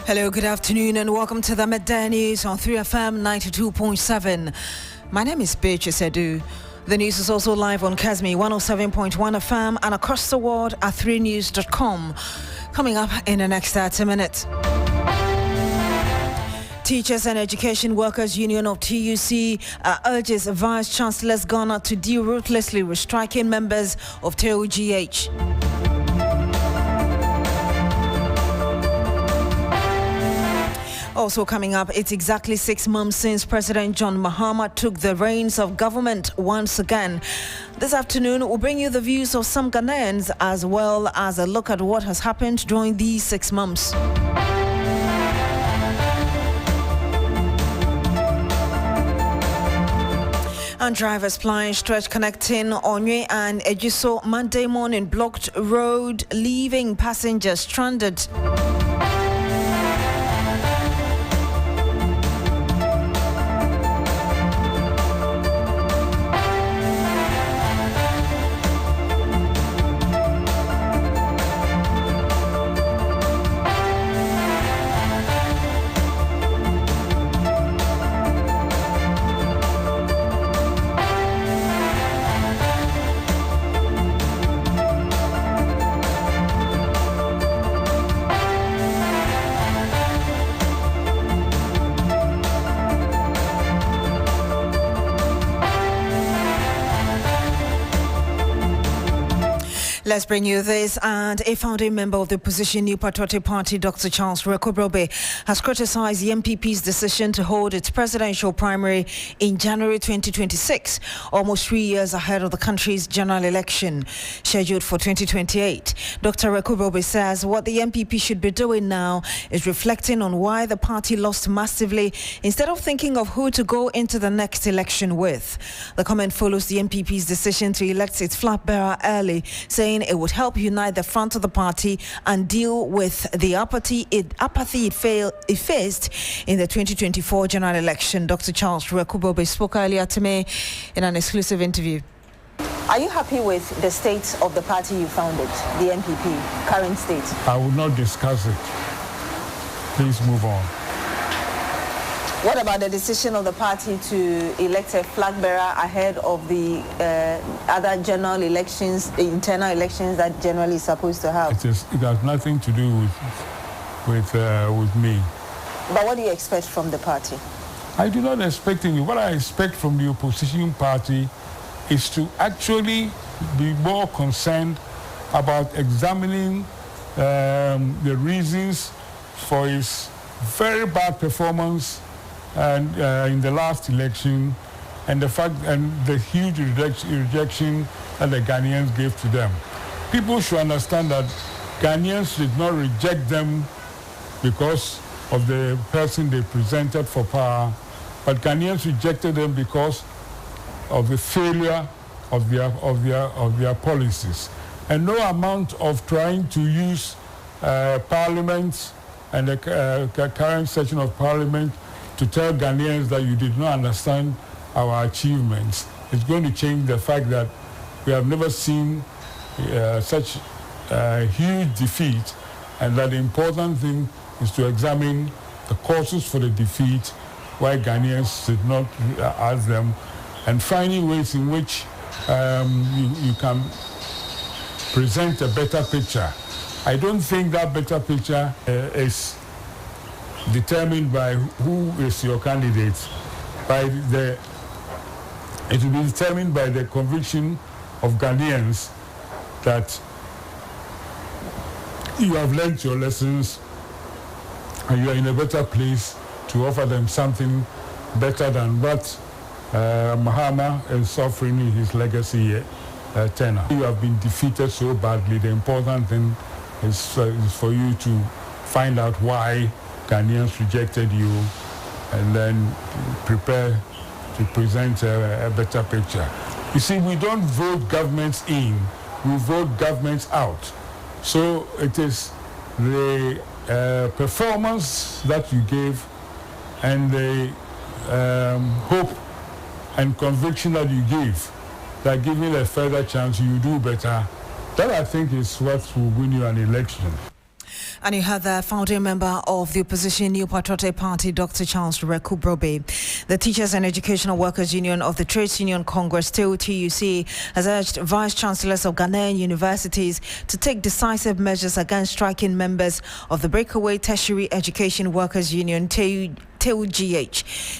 Hello, good afternoon, and welcome to the Midday News on 3FM 92.7. My name is Beatrice Adu. The news is also live on Kasmi 107.1 FM and across the world at 3news.com. Coming up in the next 30 minutes. Teachers and Education Workers Union of TUC urges Vice Chancellor Ghana to deal ruthlessly with striking members of TOGH. Also coming up, it's exactly 6 months since President John Mahama took the reins of government once again. This afternoon, we'll bring you the views of some Ghanaians as well as a look at what has happened during these 6 months. And drivers plying stretch connecting Onye and Ejiso Monday morning blocked road, leaving passengers stranded. Let's bring you this. And a founding member of the opposition New Patriotic Party, Dr. Charles Rekobrobe, has criticized the MPP's decision to hold its presidential primary in January 2026, almost 3 years ahead of the country's general election, scheduled for 2028. Dr. Rekobrobe says what the MPP should be doing now is reflecting on why the party lost massively instead of thinking of who to go into the next election with. The comment follows the MPP's decision to elect its flag bearer early, saying it would help unite the front of the party and deal with the apathy it faced in the 2024 general election. Dr. Charles Rekobrobe spoke earlier to me in an exclusive interview. Are you happy with the state of the party you founded, the MPP, current state? I will not discuss it. Please move on. What about the decision of the party to elect a flag bearer ahead of the other general elections, internal elections that generally is supposed to have? It has nothing to do with me. But what do you expect from the party? I do not expect any. What I expect from the opposition party is to actually be more concerned about examining the reasons for its very bad performance and in the last election, and the fact and the huge rejection that the Ghanaians gave to them. People should understand that Ghanaians did not reject them because of the person they presented for power, but Ghanaians rejected them because of the failure of their policies. And no amount of trying to use Parliament and the current session of Parliament to tell Ghanaians that you did not understand our achievements is going to change the fact that we have never seen such huge defeat, and that the important thing is to examine the causes for the defeat, why Ghanaians did not ask them, and finding ways in which you can present a better picture. I don't think that better picture is determined by who is your candidate. It will be determined by the conviction of Ghanaians that you have learned your lessons and you are in a better place to offer them something better than what Mahama is suffering in his legacy tenure. You have been defeated so badly. The important thing is for you to find out why Ghanaians rejected you and then prepare to present a better picture. You see, we don't vote governments in, we vote governments out. So it is the performance that you gave and the hope and conviction that you give that giving a further chance you do better. That, I think, is what will win you an election. And you heard the founding member of the opposition New Patriotic Party, Dr. Charles Rekubrobe. The Teachers and Educational Workers Union of the Trades Union Congress, TUC, has urged vice chancellors of Ghanaian universities to take decisive measures against striking members of the breakaway Tertiary Education Workers Union, TUGH.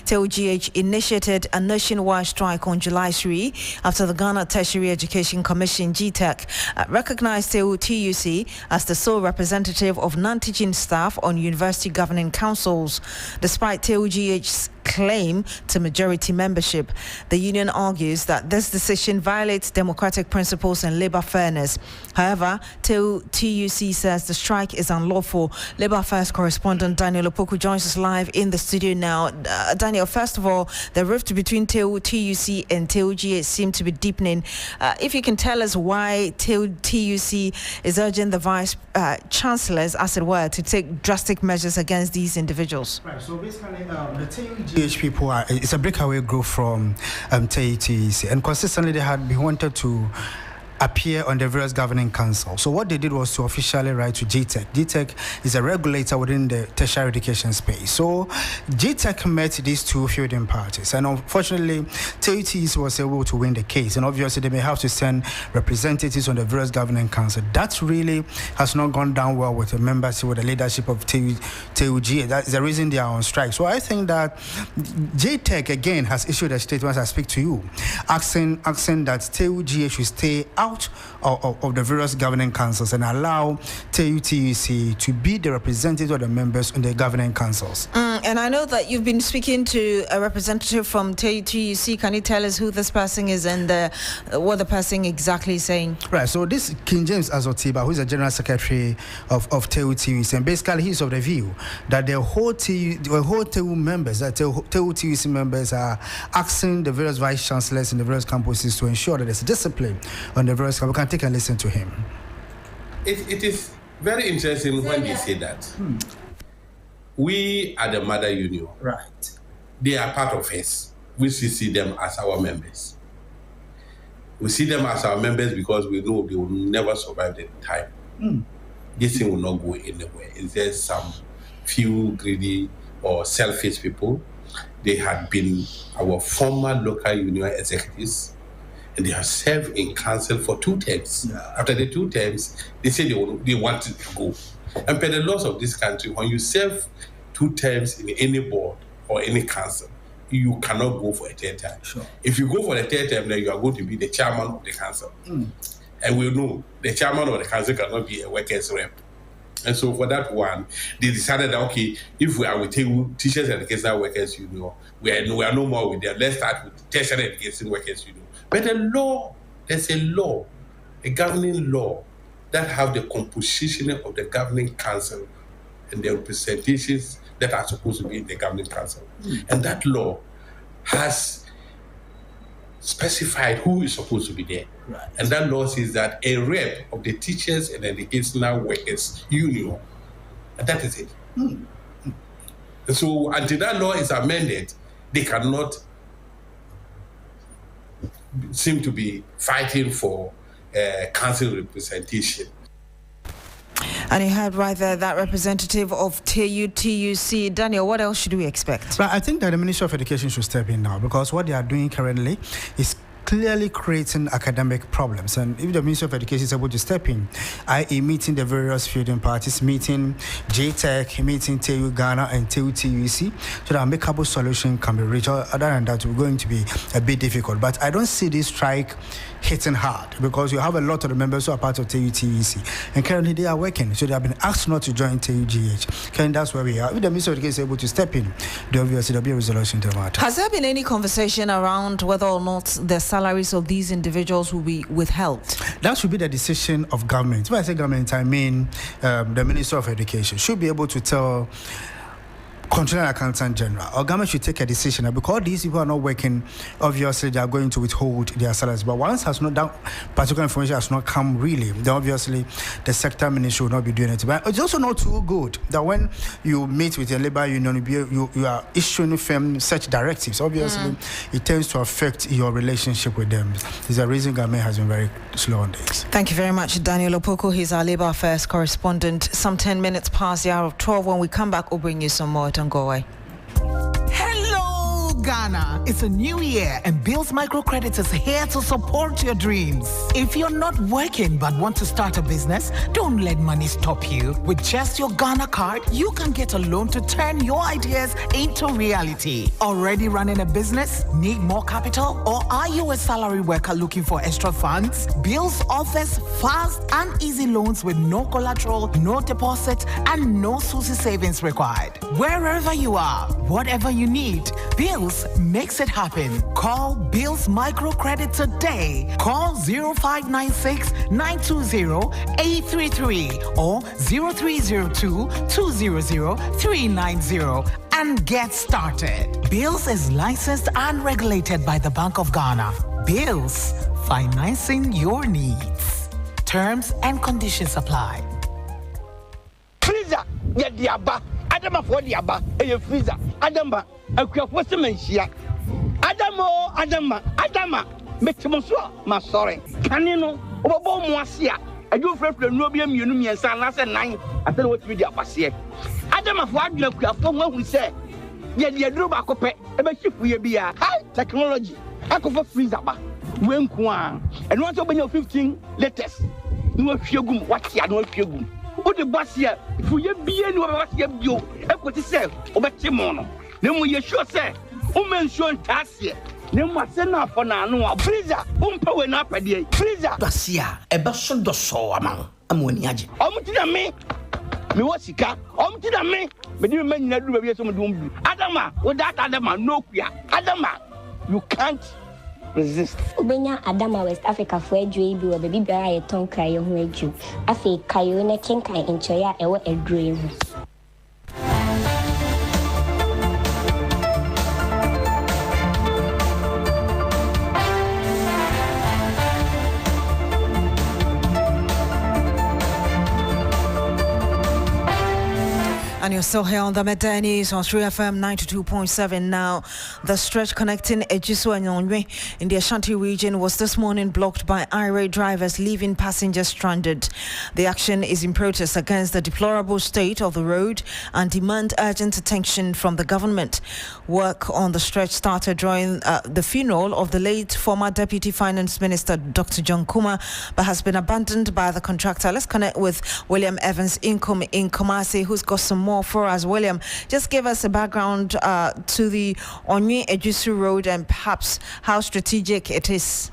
TUGH initiated a nationwide strike on July 3 after the Ghana Tertiary Education Commission, GTEC, recognized TUC as the sole representative of non-teaching staff on university governing councils. Despite TUGH's claim to majority membership, the union argues that this decision violates democratic principles and labor fairness. However, TUC says the strike is unlawful. Labor Affairs correspondent Daniel Opoku joins us live in the studio now. Daniel, first of all, the rift between TUC and TUGH seems to be deepening. If you can tell us why TUC is urging the vice chancellors, as it were, to take drastic measures against these individuals. Right, so basically, the TUGH people it's a breakaway group from TUC, and consistently they had been wanted to appear on the various governing council. So what they did was to officially write to GTEC. GTEC is a regulator within the tertiary education space. So GTEC met these two fielding parties, and unfortunately TUC was able to win the case, and obviously they may have to send representatives on the various governing council. That really has not gone down well with the members, with the leadership of TUG. That is the reason they are on strike. So I think that GTEC again has issued a statement as I speak to you, asking that TUG should stay out of the various governing councils and allow TUC to be the representative of the members in the governing councils. And I know that you've been speaking to a representative from TUC. Can you tell us who this person is and what the person exactly is saying? Right, so this King James Azotiba, who is the general secretary of TUC, and basically he's of the view that the whole TU members, that TUC members are asking the various vice chancellors in the various campuses to ensure that there's discipline on the various. We can take and listen to him. It is very interesting when they say that. We are the mother union. Right. They are part of us. We see them as our members. We see them as our members because we know they will never survive the time. This thing will not go anywhere. It's just some few greedy or selfish people. They had been our former local union executives, and they have served in council for 2 terms. After the 2 terms, they say they wanted to go. And per the laws of this country, when you serve 2 terms in any board or any council, you cannot go for a 3rd term. Sure. If you go for the 3rd term, then you are going to be the chairman of the council. And we know the chairman of the council cannot be a workers' rep. And so for that one, they decided that, okay, if we are with Teachers and Educational Workers Union, we are no more with them. Let's start with Tertiary Education Workers Union. But there's a law, a governing law, that have the composition of the governing council and the representations that are supposed to be in the governing council. And that law has specified who is supposed to be there. Right. And that law says that a rep of the Teachers and Educational Workers Union, and that is it. And so until that law is amended, they cannot seem to be fighting for council representation. And you heard right there that representative of TUC. Daniel, what else should we expect? But I think that the Ministry of Education should step in now, because what they are doing currently is clearly creating academic problems. And if the Ministry of Education is able to step in, i.e. meeting the various fielding parties, meeting JTEC, meeting TU Ghana and TU TUC, so that a amicable solution can be reached. Other than that, we're going to be a bit difficult. But I don't see this strike hitting hard, because you have a lot of the members who are part of TU TUC, and currently they are working, so they have been asked not to join TUGH. And that's where we are. If the Ministry of Education is able to step in, obviously there'll be a resolution to the matter. Has there been any conversation around whether or not the salaries of these individuals will be withheld? That should be the decision of government. When I say government, I mean the Minister of Education should be able to tell Controller Accountant General, our government should take a decision because these people are not working. Obviously, they are going to withhold their salaries. But once that particular information has not come, really, then obviously the sector ministry will not be doing it. But it's also not too good that when you meet with your labor union, you are issuing firm such directives. Obviously, it tends to affect your relationship with them. There's a reason government has been very slow on this. Thank you very much, Daniel Opoko. He's our Labour Affairs correspondent. Some 10 minutes past the hour of 12. When we come back, we'll bring you some more. Don't go away. Hello, Ghana. It's a new year and Bills Microcredit is here to support your dreams. If you're not working but want to start a business, don't let money stop you. With just your Ghana card, you can get a loan to turn your ideas into reality. Already running a business? Need more capital? Or are you a salary worker looking for extra funds? Bills offers fast and easy loans with no collateral, no deposit, and no SUSI savings required. Wherever you are, whatever you need, Bills makes it happen. Call Bills Microcredit today. Call 0596 920 833 or 0302 200 390 and get started. Bills is licensed and regulated by the Bank of Ghana. Bills, financing your needs. Terms and conditions apply. Freezer, get the abba. Adama for the abba, a freezer. Adama, a craftsmanship. Adama, make him so, my sorry. Can you know, over Moasia? I do for the Nobium Union, San last night. I tell what we are here. Adama for the craft from what we say. Yet the Druba Cope, a ship will be a high technology. I could for freezer. When Kwan, and once open your 15 letters. You will feel good, what you are not feel good. What the boss here, if you be anyone what you have got to say, over Timono. Then we are sure, sir, woman shown task here. Then what's enough for now? No, freezer, power up a day, freezer. Basia, a bastion do so among Ammoniaji. To me, me what's it car? To me, but you may not do some doom. Adama, with that Adama, no, Adama, you can't resist. Ubenya Adama West Africa for a dream, or baby bear a tongue cry on who you. I say, Kayona Kinkai in Choya, a dream. And you're still here on the Midday News on 3FM 92.7 now. The stretch connecting Ejisu and Nyonwe in the Ashanti region was this morning blocked by irate drivers leaving passengers stranded. The action is in protest against the deplorable state of the road and demand urgent attention from the government. Work on the stretch started during the funeral of the late former Deputy Finance Minister Dr. John Kuma, but has been abandoned by the contractor. Let's connect with William Evans in Kumasi, who's got some more for us. William, just give us a background to the Onye Ejisu Road and perhaps how strategic it is.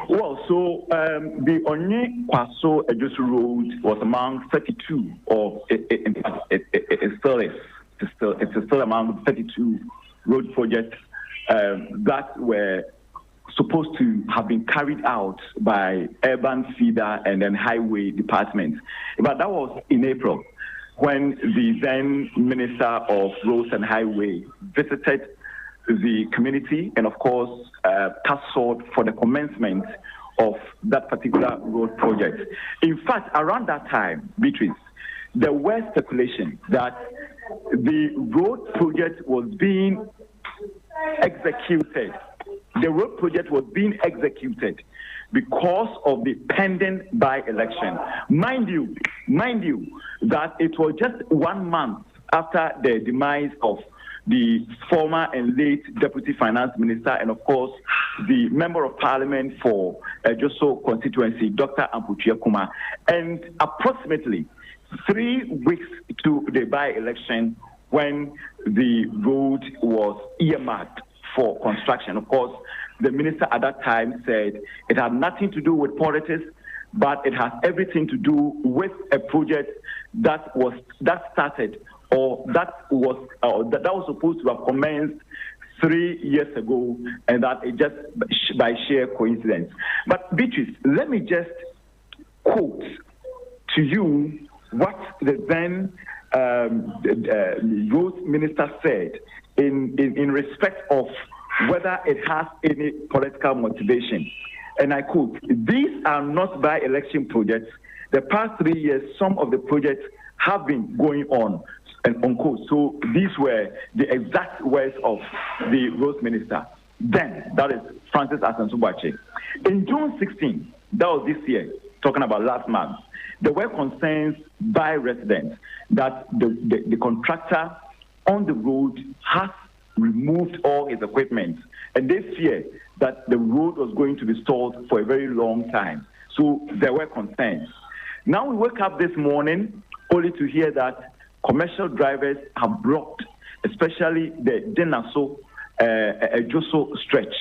Well, so the Onye Kwaso Ejisu Road was among 32, or it still is. It's still among 32 road projects that were supposed to have been carried out by urban feeder and then highway department. But that was in April, when the then Minister of Roads and Highway visited the community and, of course, tussled for the commencement of that particular road project. In fact, around that time, Beatrice, there was speculation that the road project was being executed. The road project was being executed because of the pending by-election. Mind you, that it was just 1 month after the demise of the former and late Deputy Finance Minister and, of course, the Member of Parliament for Joso constituency, Dr. Ampuchia Kuma, and approximately 3 weeks to the by-election when the road was earmarked for construction. Of course, the minister at that time said it had nothing to do with politics, but it has everything to do with a project that started or that was supposed to have commenced 3 years ago, and that it just by sheer coincidence. But Beatrice, let me just quote to you what the then the roads minister said in respect of whether it has any political motivation. And I quote, "These are not by-election projects. The past 3 years, some of the projects have been going on," and unquote. So these were the exact words of the roads minister. Then, that is Francis Asansubache. In June 16, that was this year, talking about last month, there were concerns by residents that the contractor on the road has removed all his equipment, and they fear that the road was going to be stalled for a very long time. So there were concerns. Now we wake up this morning only to hear that commercial drivers have blocked, especially the Denaso Joso stretch.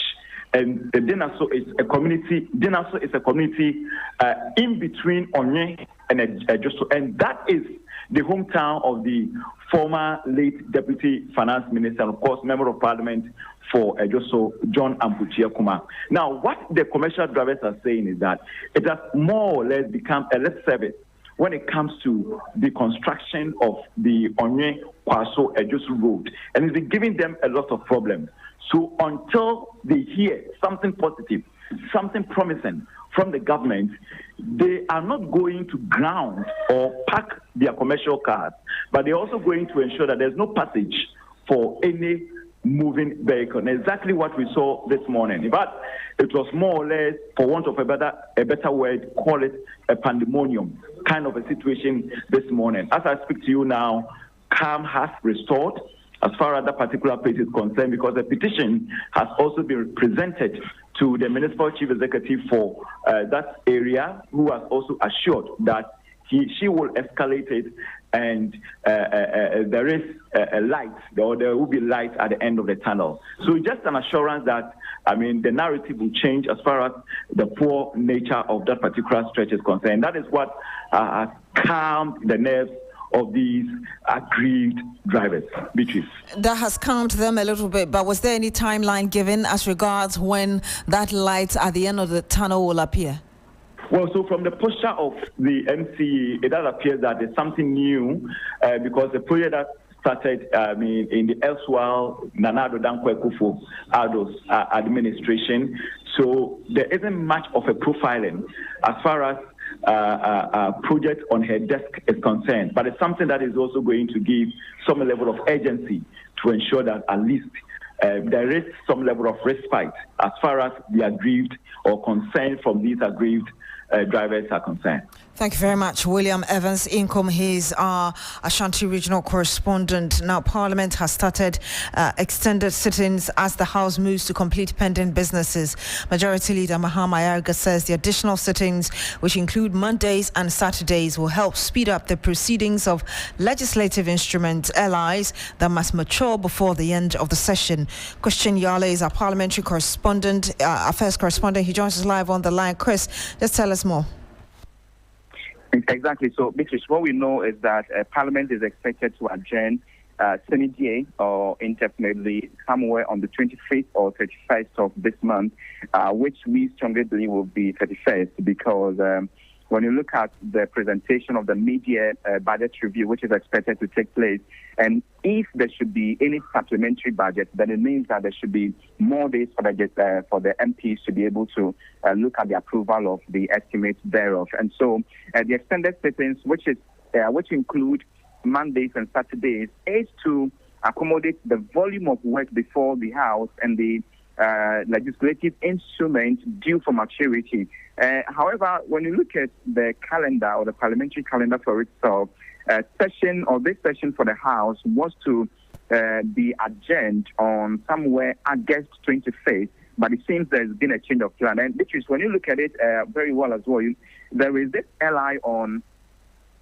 And the Denaso is a community. Denaso is a community in between Onye and Joso, and that is the hometown of the former late Deputy Finance Minister, and of course, Member of Parliament for Joso, John Amputia Kuma. Now, what the commercial drivers are saying is that it has more or less become a lip service when it comes to the construction of the Onye Kwaso Joso road, and it's been giving them a lot of problems. So until they hear something positive, something promising from the government, they are not going to ground or park their commercial cars, but they're also going to ensure that there's no passage for any moving vehicle. And exactly what we saw this morning. In fact, it was more or less, for want of a better word, call it a pandemonium kind of a situation this morning. As I speak to you now, calm has restored as far as that particular place is concerned, because a petition has also been presented to the municipal chief executive for that area, who has also assured that she will escalate it, and there is a light, or there will be light at the end of the tunnel. So just an assurance that, I mean, the narrative will change as far as the poor nature of that particular stretch is concerned. That is what has calmed the nerves of these aggrieved drivers. Beatrice. That has calmed them a little bit, but was there any timeline given as regards when that light at the end of the tunnel will appear? Well, so from the posture of the MCE, it does appear that there's something new because the project that started in the elsewhere Nanado Dankwa Akufo Addo's administration. So there isn't much of a profiling as far as project on her desk is concerned, but it's something that is also going to give some level of urgency to ensure that at least there is some level of respite as far as the aggrieved or concern from these aggrieved drivers are concerned. Thank you very much, William Evans Income. He's our Ashanti regional correspondent. Now, Parliament has started extended sittings as the House moves to complete pending businesses. Majority Leader Mahama Ayarga says the additional sittings, which include Mondays and Saturdays, will help speed up the proceedings of legislative instruments, LIs, that must mature before the end of the session. Christian Yale is our parliamentary correspondent, affairs correspondent. He joins us live on the line. Chris, just tell us more. Exactly. So, Beatrice, what we know is that Parliament is expected to adjourn Senate Day or indefinitely somewhere on the 25th or 31st of this month, which we strongly believe will be 31st because when you look at the presentation of the mid-year budget review, which is expected to take place, and if there should be any supplementary budget, then it means that there should be more days for the MPs to be able to look at the approval of the estimates thereof. And so the extended sittings, which include Mondays and Saturdays, is to accommodate the volume of work before the House and the legislative instrument due for maturity. However, when you look at the calendar or the parliamentary calendar for itself, this session for the House was to be adjourned on somewhere August 25th, but it seems there's been a change of plan. And Beatrice, when you look at it very well as well, there is this LI on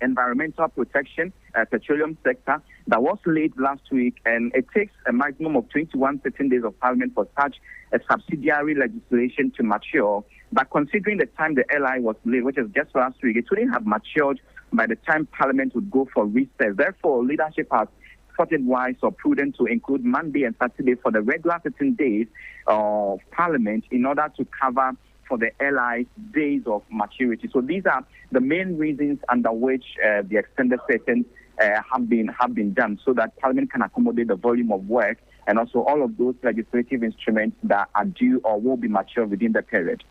environmental protection, petroleum sector, that was laid last week, and it takes a maximum of 21 sitting days of Parliament for such a subsidiary legislation to mature. But considering the time the LI was laid, which is just last week, it wouldn't have matured by the time Parliament would go for recess. Therefore, leadership has thought it wise or prudent to include Monday and Saturday for the regular sitting days of Parliament in order to cover for the LI's days of maturity. So these are the main reasons under which the extended session have been done so that Parliament can accommodate the volume of work and also all of those legislative instruments that are due or will be mature within the period.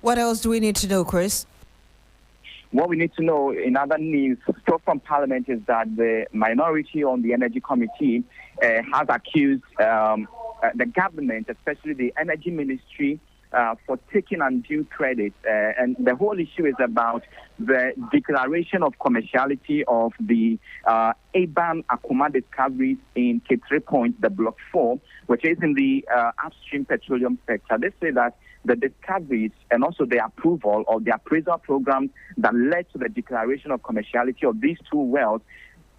What else do we need to know, Chris? What we need to know in other news, still from Parliament, is that the minority on the Energy Committee has accused the government, especially the Energy Ministry, for taking undue credit. And the whole issue is about the declaration of commerciality of the Aban Akuma discoveries in K3 Point, the Block 4, which is in the upstream petroleum sector. They say that the discoveries and also the approval of the appraisal program that led to the declaration of commerciality of these two wells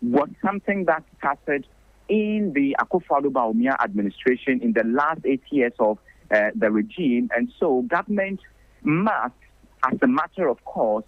was something that started in the Akufo-Addo administration in the last 8 years of the regime. And so government must, as a matter of course,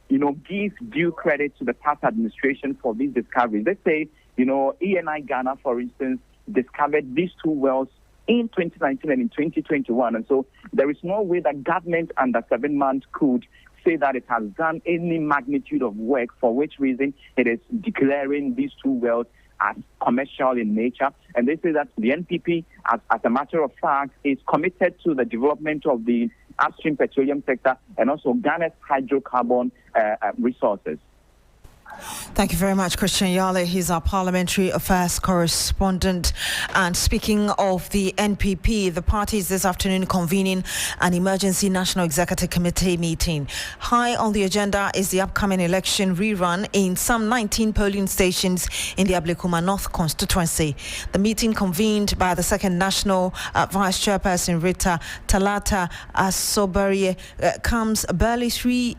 give due credit to the past administration for these discoveries. Let's say, ENI Ghana, for instance, discovered these two wells in 2019 and in 2021. And so there is no way that government under 7 months could say that it has done any magnitude of work, for which reason it is declaring these two wells as commercial in nature. And they say that the NPP, as a matter of fact, is committed to the development of the upstream petroleum sector and also Ghana's hydrocarbon resources. Thank you very much, Christian Yale. He's our parliamentary affairs correspondent. And speaking of the NPP, the party is this afternoon convening an emergency National Executive Committee meeting. High on the agenda is the upcoming election rerun in some 19 polling stations in the Ablekuma North constituency. The meeting, convened by the second National Vice Chairperson Rita Talata Asobarie, comes barely 3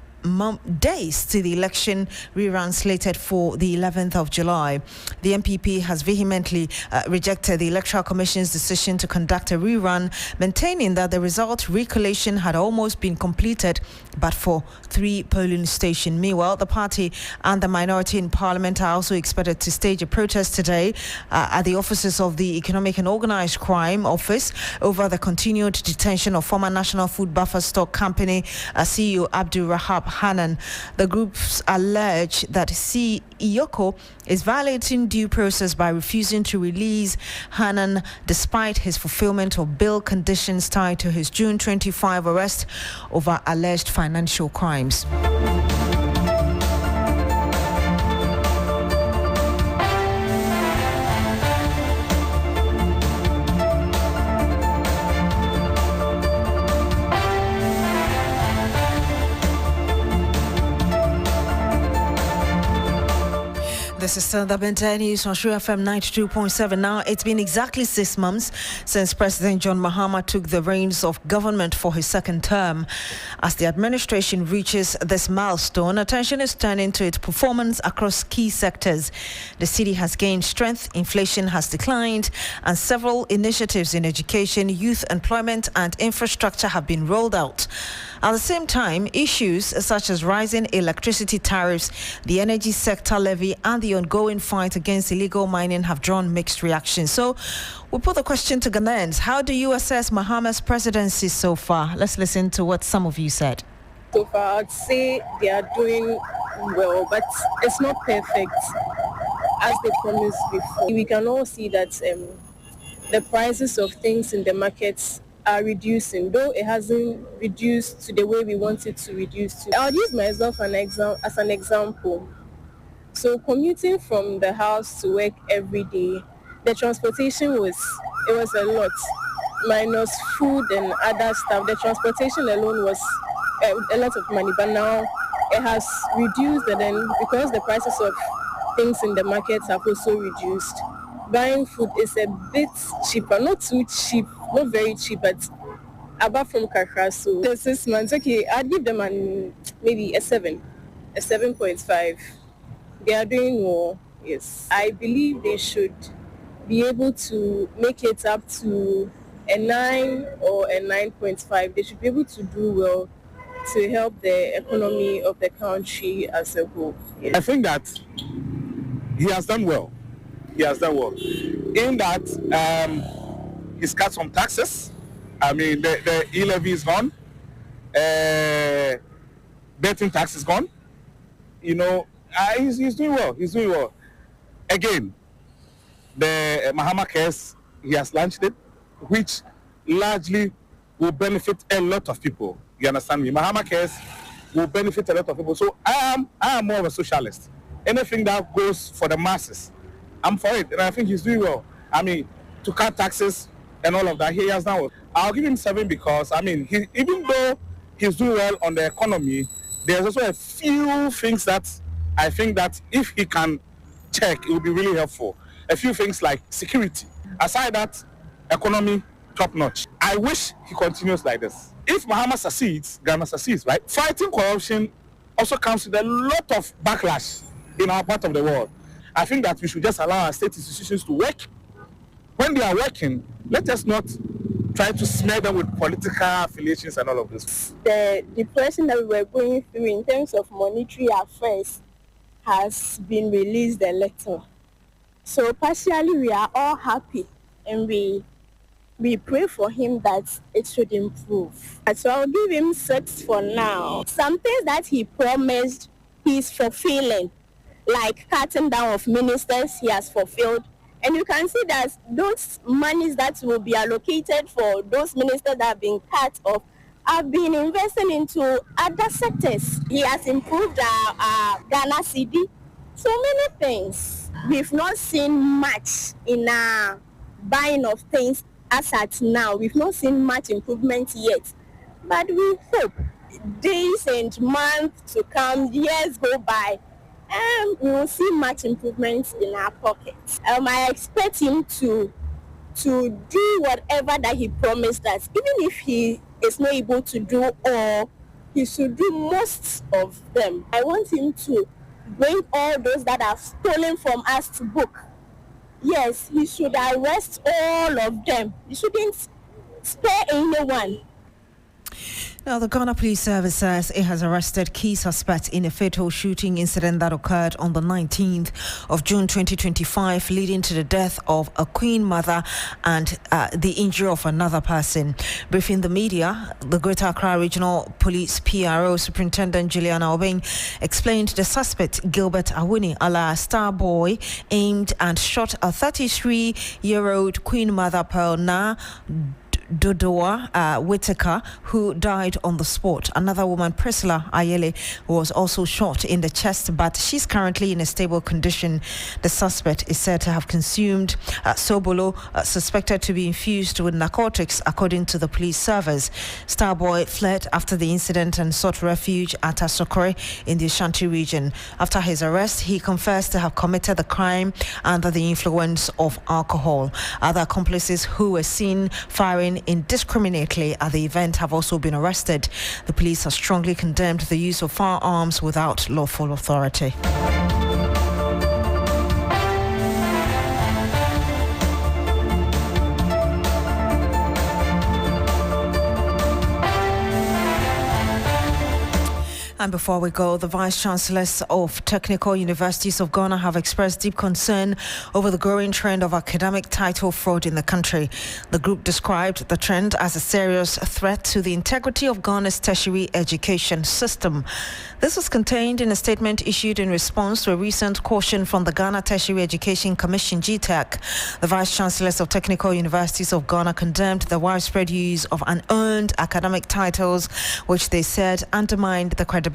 days to the election rerun slated for the 11th of July. The NPP has vehemently rejected the Electoral Commission's decision to conduct a rerun, maintaining that the result recollation had almost been completed but for 3 polling stations. Meanwhile, the party and the minority in Parliament are also expected to stage a protest today at the offices of the Economic and Organised Crime Office over the continued detention of former National Food Buffer Stock Company CEO Abdul Rahab Hanan. The groups allege that Iyoko is violating due process by refusing to release Hanan despite his fulfillment of bail conditions tied to his June 25 arrest over alleged financial crimes. This is the Bente News on Shrew FM 92.7. Now, it's been exactly 6 months since President John Mahama took the reins of government for his second term. As the administration reaches this milestone, attention is turning to its performance across key sectors. The city has gained strength, inflation has declined, and several initiatives in education, youth employment, and infrastructure have been rolled out. At the same time, issues such as rising electricity tariffs, the energy sector levy, and the ongoing fight against illegal mining have drawn mixed reactions. So we put the question to Ghanaians: how do you assess Mahama's presidency so far? Let's listen to what some of you said. So far, I'd say they are doing well, but it's not perfect as they promised before. We can all see that the prices of things in the markets are reducing, though it hasn't reduced to the way we want it to reduce to. I'll use myself as an example. So commuting from the house to work every day, the transportation was a lot, minus food and other stuff. The transportation alone was a lot of money, but now it has reduced, and then because the prices of things in the markets have also reduced, buying food is a bit cheaper, not too cheap, not very cheap, but above from Kakra. So the 6 months, okay, I'd give them maybe a 7.5. They are doing well, yes. I believe they should be able to make it up to a 9 or a 9.5. They should be able to do well to help the economy of the country as a whole. Yes. I think that he has done well. In that he's cut some taxes. I mean, the e-levy is gone. Betting tax is gone. You know, he's doing well. again, the Mahama Cares, he has launched it, which largely will benefit a lot of people. You understand me? Mahama Cares will benefit a lot of people. So I am more of a socialist. Anything that goes for the masses, I'm for it. And I think he's doing well. I mean, to cut taxes and all of that, he has done well. I'll give him 7 because, I mean, even though he's doing well on the economy, there's also a few things that I think that if he can check, it will be really helpful. A few things like security. Aside that, economy, top notch. I wish he continues like this. If Mahama succeeds, Ghana succeeds, right? Fighting corruption also comes with a lot of backlash in our part of the world. I think that we should just allow our state institutions to work. When they are working, let us not try to smear them with political affiliations and all of this. The depression that we were going through in terms of monetary affairs has been released a little. So partially we are all happy and we pray for him that it should improve. So I'll give him 6 for now. Some things that he promised, he's fulfilling, like cutting down of ministers, he has fulfilled. And you can see that those monies that will be allocated for those ministers that have been cut off have been invested into other sectors. He has improved our Ghana CD. So many things. We've not seen much in our buying of things as at now. We've not seen much improvement yet. But we hope days and months to come, years go by, and we will see much improvement in our pockets. I expect him to do whatever that he promised us. Even if he is not able to do all, he should do most of them. I want him to bring all those that are stolen from us to book. Yes, he should arrest all of them. He shouldn't spare anyone. Now, the Ghana Police Service says it has arrested key suspects in a fatal shooting incident that occurred on the 19th of June 2025, leading to the death of a Queen mother and the injury of another person. Briefing the media, the Greater Accra Regional Police PRO Superintendent Juliana Obeng explained the suspect, Gilbert Awuni, alias Starboy, aimed and shot a 33-year-old Queen mother, Pearl Na Dodoa Whitaker, who died on the spot. Another woman, Priscilla Ayele, was also shot in the chest, but she's currently in a stable condition. The suspect is said to have consumed Sobolo, suspected to be infused with narcotics, according to the police service. Starboy fled after the incident and sought refuge at Asokore in the Ashanti region. After his arrest, he confessed to have committed the crime under the influence of alcohol. Other accomplices who were seen firing indiscriminately at the event have also been arrested. The police have strongly condemned the use of firearms without lawful authority. And before we go, the Vice-Chancellors of Technical Universities of Ghana have expressed deep concern over the growing trend of academic title fraud in the country. The group described the trend as a serious threat to the integrity of Ghana's tertiary education system. This was contained in a statement issued in response to a recent caution from the Ghana Tertiary Education Commission, GTAC. The Vice-Chancellors of Technical Universities of Ghana condemned the widespread use of unearned academic titles, which they said undermined the credibility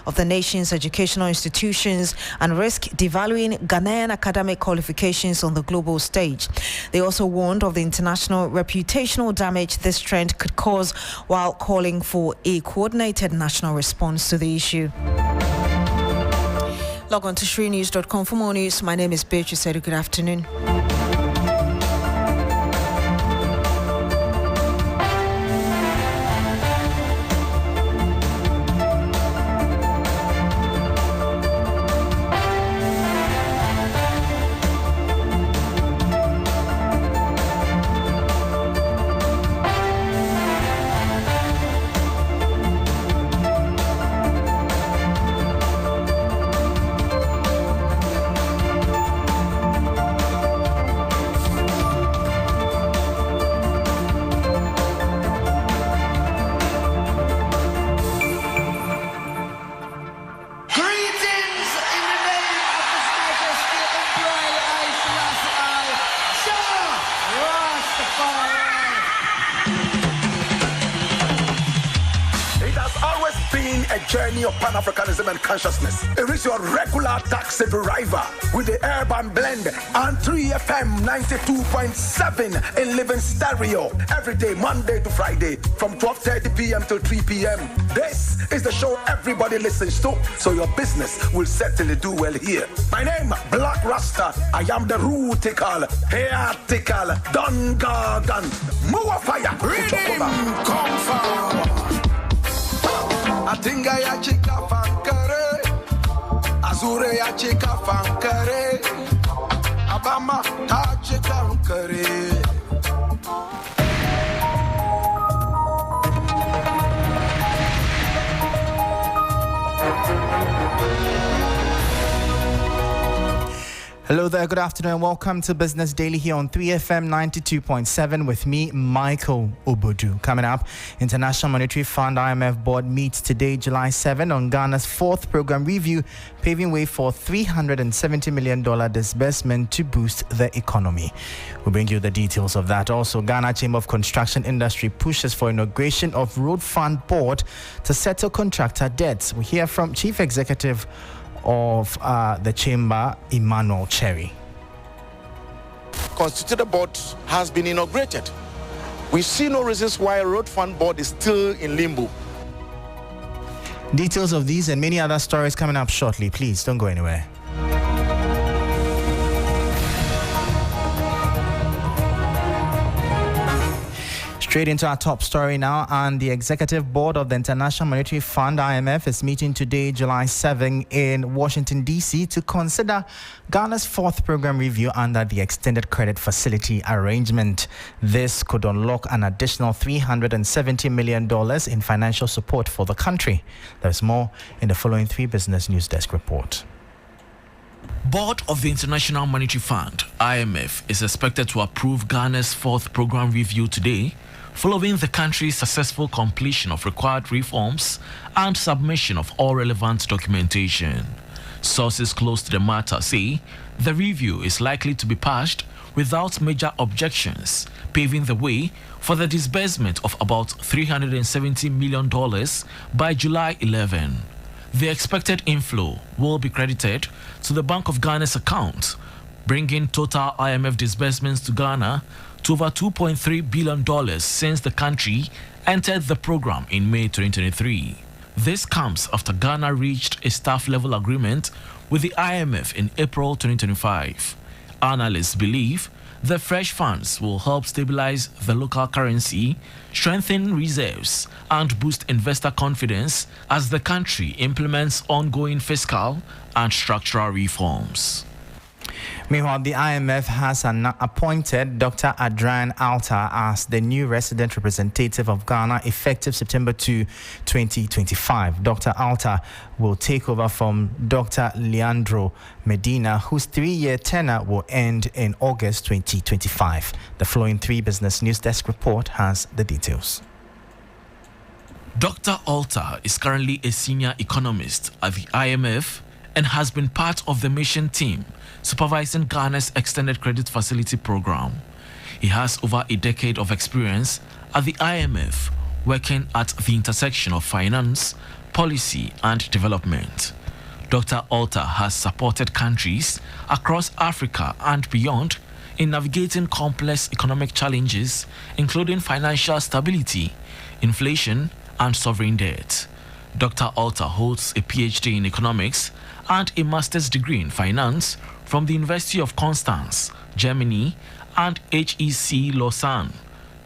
of the nation's educational institutions and risk devaluing Ghanaian academic qualifications on the global stage. They also warned of the international reputational damage this trend could cause, while calling for a coordinated national response to the issue. Log on to shrinews.com for more news. My name is Beatrice Adu. Good afternoon. a journey of Pan-Africanism and consciousness. It is your regular taxi driver with the urban blend and 3FM 92.7 in living stereo every day, Monday to Friday, from 12:30 p.m. till 3 p.m. This is the show everybody listens to, so your business will certainly do well here. My name, Black Rasta. I am the rootical, hairtical, Don Gargan, Mua Fire. Come forward. I think I ya chika fankare, Azure ya chika fankare, Abama ta chika fankare. Hello there, good afternoon, and welcome to Business Daily here on 3FM 92.7 with me, Michael Obodu. Coming up, International Monetary Fund IMF Board meets today, July 7, on Ghana's fourth program review, paving way for $370 million disbursement to boost the economy. We'll bring you the details of that. Also, Ghana Chamber of Construction Industry pushes for inauguration of Road Fund Board to settle contractor debts. We hear from Chief Executive of the Chamber, Emmanuel Cherry. Constituted board has been inaugurated. We see no reasons why a road fund board is still in limbo. Details of these and many other stories coming up shortly. Please don't go anywhere. Straight into our top story now, and the Executive Board of the International Monetary Fund, IMF, is meeting today, July 7, in Washington, D.C. to consider Ghana's fourth program review under the Extended Credit Facility Arrangement. This could unlock an additional $370 million in financial support for the country. There's more in the following 3 Business News Desk report. Board of the International Monetary Fund, IMF, is expected to approve Ghana's fourth program review today, following the country's successful completion of required reforms and submission of all relevant documentation. Sources close to the matter say the review is likely to be passed without major objections, paving the way for the disbursement of about $370 million by July 11. The expected inflow will be credited to the Bank of Ghana's account, bringing total IMF disbursements to Ghana to over $2.3 billion since the country entered the program in May 2023. This comes after Ghana reached a staff-level agreement with the IMF in April 2025. Analysts believe the fresh funds will help stabilize the local currency, strengthen reserves, and boost investor confidence as the country implements ongoing fiscal and structural reforms. Meanwhile, the IMF has appointed Dr. Adrian Alta as the new resident representative of Ghana effective September 2, 2025. Dr. Alta will take over from Dr. Leandro Medina, whose 3-year tenure will end in August 2025. The following 3 Business News Desk report has the details. Dr. Alta is currently a senior economist at the IMF and has been part of the mission team supervising Ghana's Extended Credit Facility program. He has over a decade of experience at the IMF, working at the intersection of finance, policy, and development. Dr. Alta has supported countries across Africa and beyond in navigating complex economic challenges, including financial stability, inflation, and sovereign debt. Dr. Alta holds a PhD in economics and a master's degree in finance from the University of Constance, Germany, and HEC Lausanne,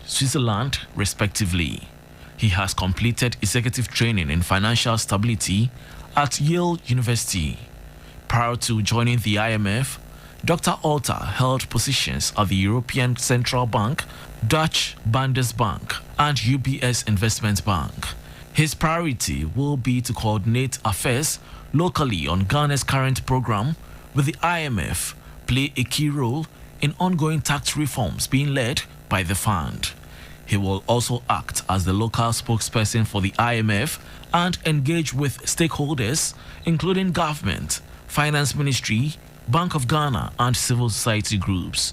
Switzerland, respectively. He has completed executive training in financial stability at Yale University. Prior to joining the IMF, Dr. Alta held positions at the European Central Bank, Dutch Bundesbank, and UBS Investment Bank. His priority will be to coordinate affairs locally on Ghana's current program, with the IMF play a key role in ongoing tax reforms being led by the fund. He will also act as the local spokesperson for the IMF and engage with stakeholders, including government, finance ministry, Bank of Ghana, and civil society groups.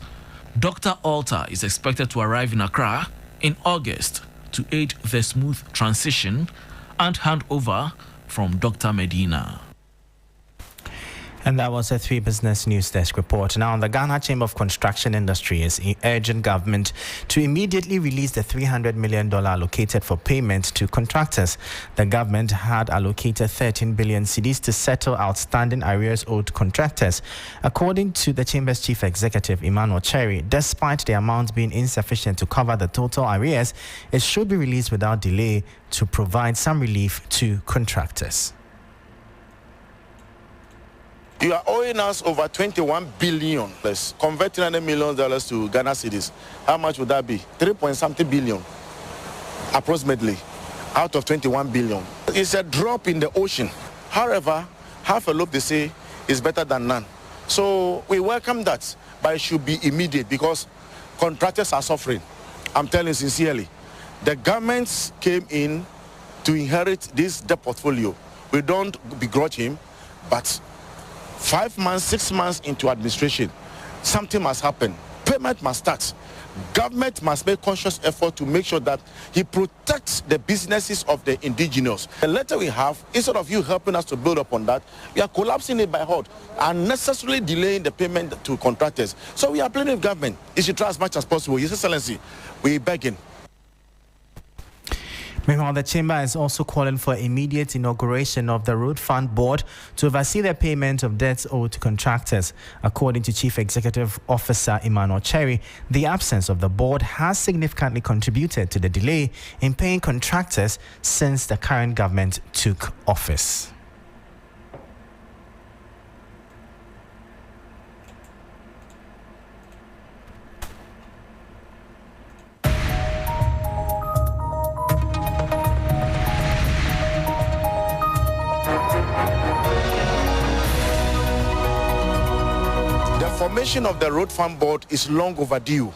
Dr. Alta is expected to arrive in Accra in August to aid the smooth transition and hand over from Dr. Medina. And that was a 3 Business News Desk report. Now, the Ghana Chamber of Construction Industry is urging government to immediately release the $300 million allocated for payment to contractors. The government had allocated 13 billion cedis to settle outstanding arrears owed contractors. According to the Chamber's Chief Executive, Emmanuel Cherry, despite the amount being insufficient to cover the total arrears, it should be released without delay to provide some relief to contractors. You are owing us over 21 billion. Let's convert $300 million to Ghana cedis. How much would that be? 3-point-something billion, approximately, out of 21 billion. It's a drop in the ocean. However, half a loaf, they say, is better than none. So we welcome that, but it should be immediate because contractors are suffering. I'm telling you sincerely. The governments came in to inherit this debt portfolio. We don't begrudge him, but 5 months, 6 months into administration, something must happen. Payment must start. Government must make conscious effort to make sure that he protects the businesses of the indigenous. The letter we have, instead of you helping us to build upon that, we are collapsing it by heart, unnecessarily delaying the payment to contractors. So we are pleading with government. It should try as much as possible. His Excellency, we begging. Meanwhile, the Chamber is also calling for immediate inauguration of the Road Fund Board to oversee the payment of debts owed to contractors. According to Chief Executive Officer Emmanuel Cherry, the absence of the board has significantly contributed to the delay in paying contractors since the current government took office. The formation of the Road Fund Board is long overdue.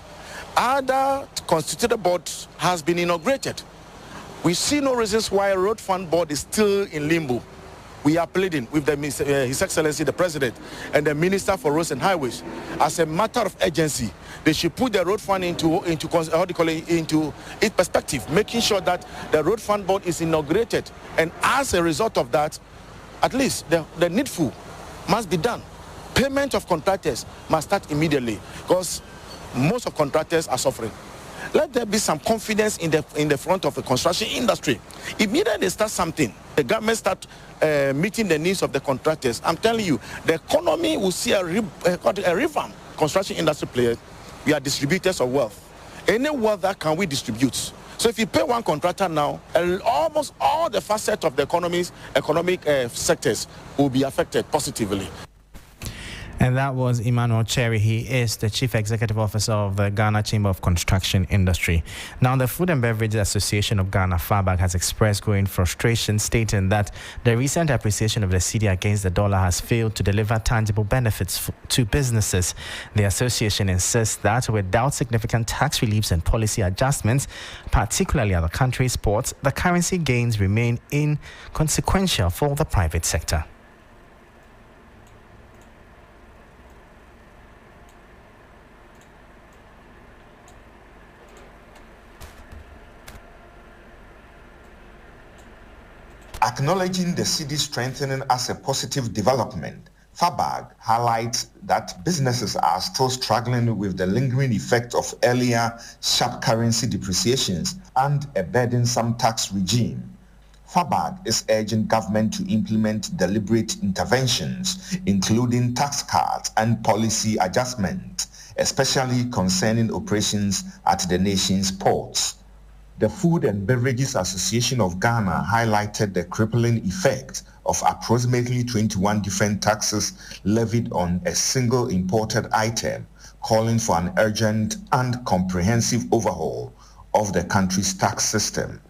Other constituted board has been inaugurated. We see no reasons why a Road Fund Board is still in limbo. We are pleading with His Excellency the President and the Minister for Roads and Highways as a matter of urgency. They should put the Road Fund into its perspective, making sure that the Road Fund Board is inaugurated. And as a result of that, at least the needful must be done. Payment of contractors must start immediately because most of contractors are suffering. Let there be some confidence in the front of the construction industry. Immediately they start something, the government start meeting the needs of the contractors. I'm telling you, the economy will see a revamp. Construction industry players, we are distributors of wealth. Any wealth that can we distribute. So if you pay one contractor now, almost all the facets of the economic sectors will be affected positively. And that was Emmanuel Cherry. He is the Chief Executive Officer of the Ghana Chamber of Construction Industry. Now, the Food and Beverage Association of Ghana, FABAG, has expressed growing frustration, stating that the recent appreciation of the cedi against the dollar has failed to deliver tangible benefits to businesses. The association insists that without significant tax reliefs and policy adjustments, particularly at the country's ports, the currency gains remain inconsequential for the private sector. Acknowledging the cedi strengthening as a positive development, FABAG highlights that businesses are still struggling with the lingering effect of earlier sharp currency depreciations and a burdensome tax regime. FABAG is urging government to implement deliberate interventions, including tax cuts and policy adjustments, especially concerning operations at the nation's ports. The Food and Beverages Association of Ghana highlighted the crippling effect of approximately 21 different taxes levied on a single imported item, calling for an urgent and comprehensive overhaul of the country's tax system.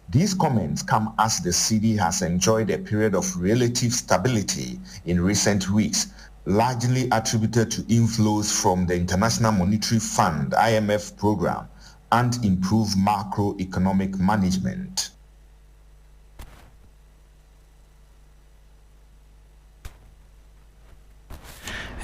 These comments come as the cedi has enjoyed a period of relative stability in recent weeks, largely attributed to inflows from the International Monetary Fund (IMF) program and improve macroeconomic management.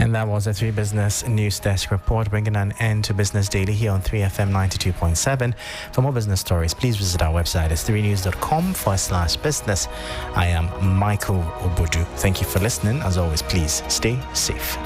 And that was a 3 Business News Desk report, bringing an end to Business Daily here on 3FM 92.7. For more business stories, please visit our website. It's 3news.com/business. I am Michael Obodu. Thank you for listening. As always, please stay safe.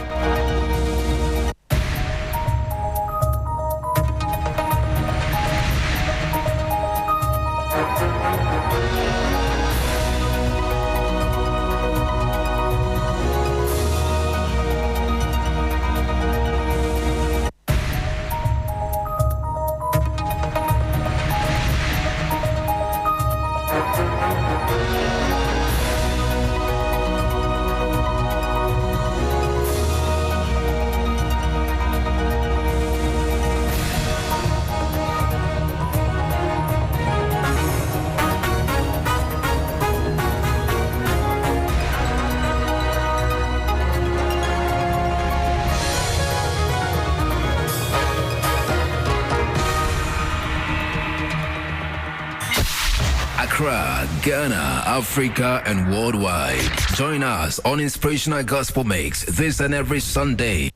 Accra, Ghana, Africa, and worldwide. Join us on Inspirational Gospel Mix this and every Sunday,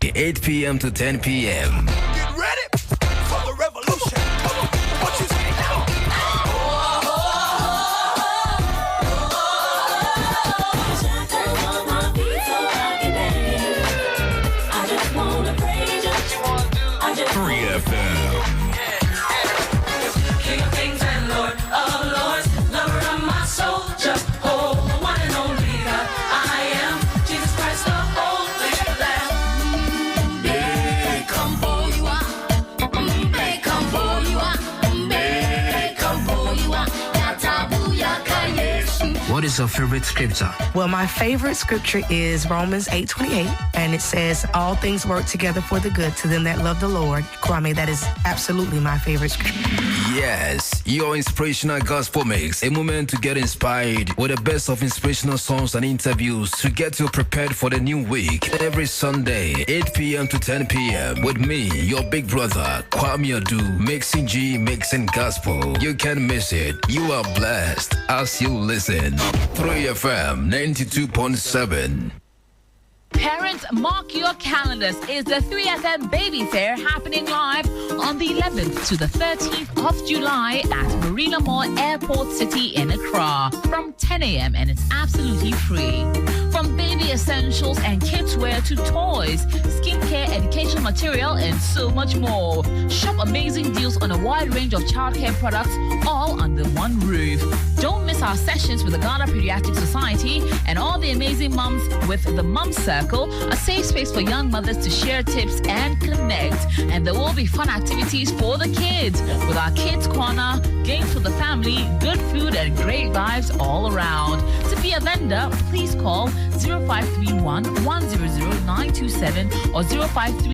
8 p.m. to 10 p.m. Get ready for the revolution. Come on, what you say now? I just wanna praise you. 3FM. King of kings and Lord of lords, lover of my soul, Jehovah, one and only God. I am Jesus Christ, the Holy Lamb. They come for you are. They come for you are. They come for you are. What is your favorite scripture? Well, my favorite scripture is Romans 8:28, and it says, all things work together for the good to them that love the Lord. Kwame, that is absolutely my favorite scripture. Yes, your Inspirational Gospel Mix, a moment to get inspired with the best of inspirational songs and interviews to get you prepared for the new week. Every Sunday, 8 p.m. to 10 p.m. with me, your big brother, Kwame Adu, mixing G, mixing gospel. You can't miss it. You are blessed as you listen. 3FM 92.7. Parents, mark your calendars. It's the 3FM Baby Fair happening live on the 11th to the 13th of July at Marina Mall Airport City in Accra from 10 a.m. and it's absolutely free. From baby essentials and kids wear to toys, skincare, education material, and so much more. Shop amazing deals on a wide range of childcare products all under one roof. Don't miss our sessions with the Ghana Pediatric Society and all the amazing mums with the Mum Circle, a safe space for young mothers to share tips and connect. And there will be fun activities for the kids with our Kids Corner, games for the family, good food, and great vibes all around. To be a vendor, please call 0531 100 927 or 053